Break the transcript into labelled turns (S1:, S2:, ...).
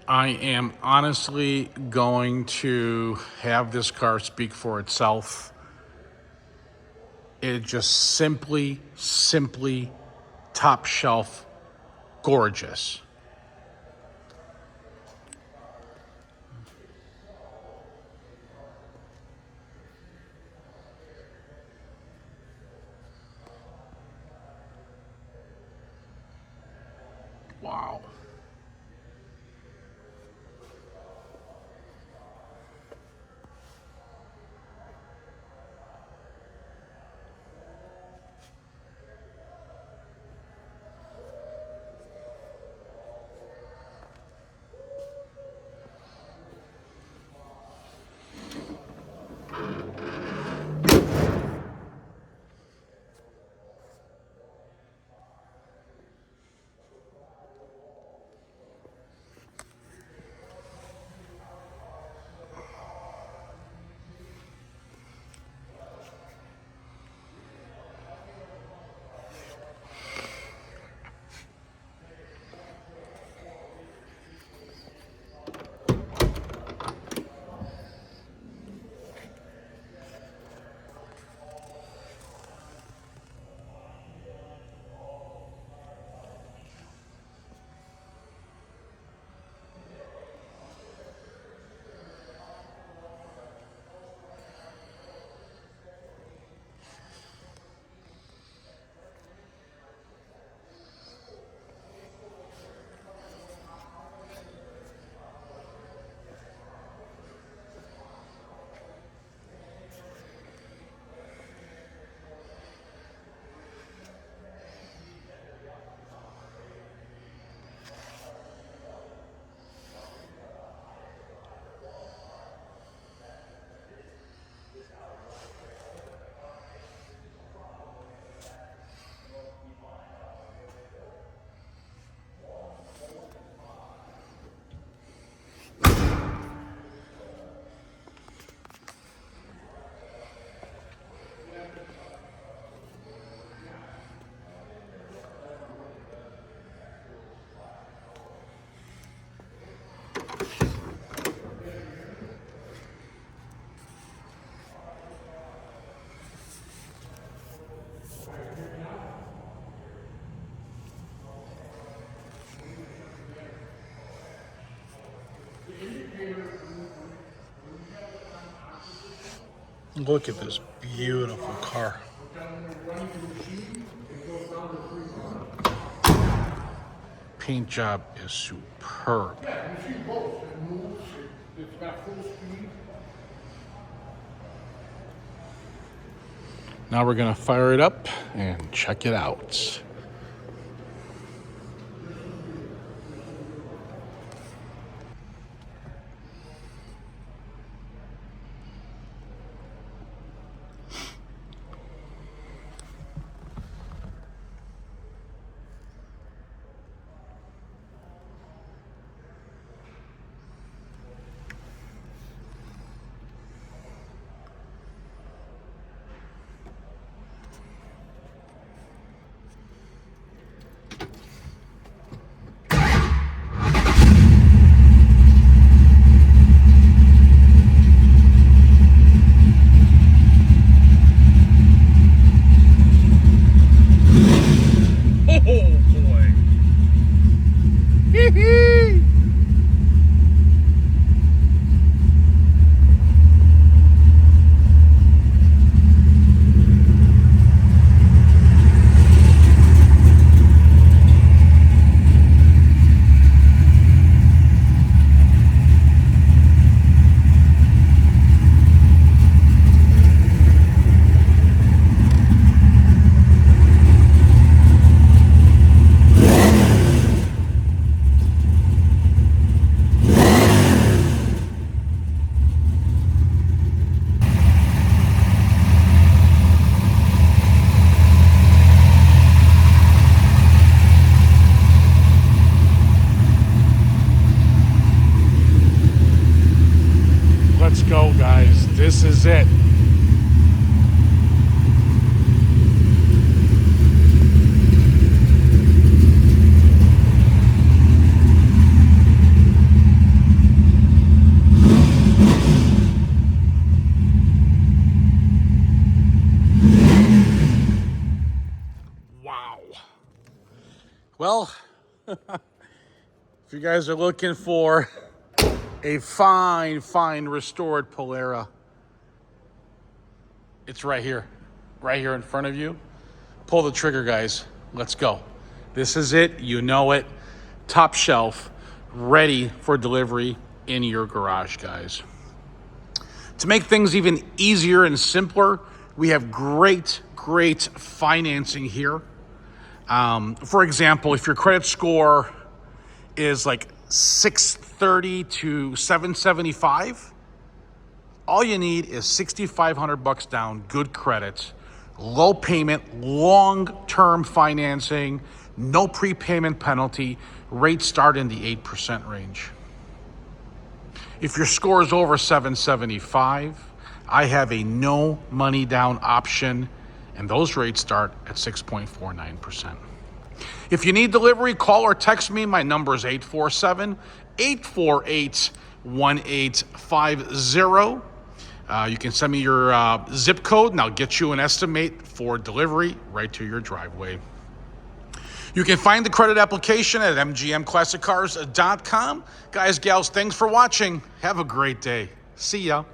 S1: I am honestly going to have this car speak for itself. It just simply top shelf gorgeous. Wow. Look at this beautiful car. Paint job is superb. Now we're gonna fire it up and check it out. Let's go, guys. This is it. Well, if you guys are looking for a fine restored Polara, it's right here in front of you. Pull the trigger, guys. Let's go. This is it. You know it. Top shelf, ready for delivery in your garage, guys. To make things even easier and simpler, we have great financing here. For example, if your credit score is like 630 to 775, all you need is $6,500 down, good credit, low payment, long-term financing, no prepayment penalty. Rates start in the 8% range. If your score is over 775, I have a no money down option, and those rates start at 6.49%. If you need delivery, call or text me. My number is 847-848-1850. You can send me your zip code, and I'll get you an estimate for delivery right to your driveway. You can find the credit application at mgmclassiccars.com. Guys, gals, thanks for watching. Have a great day. See ya.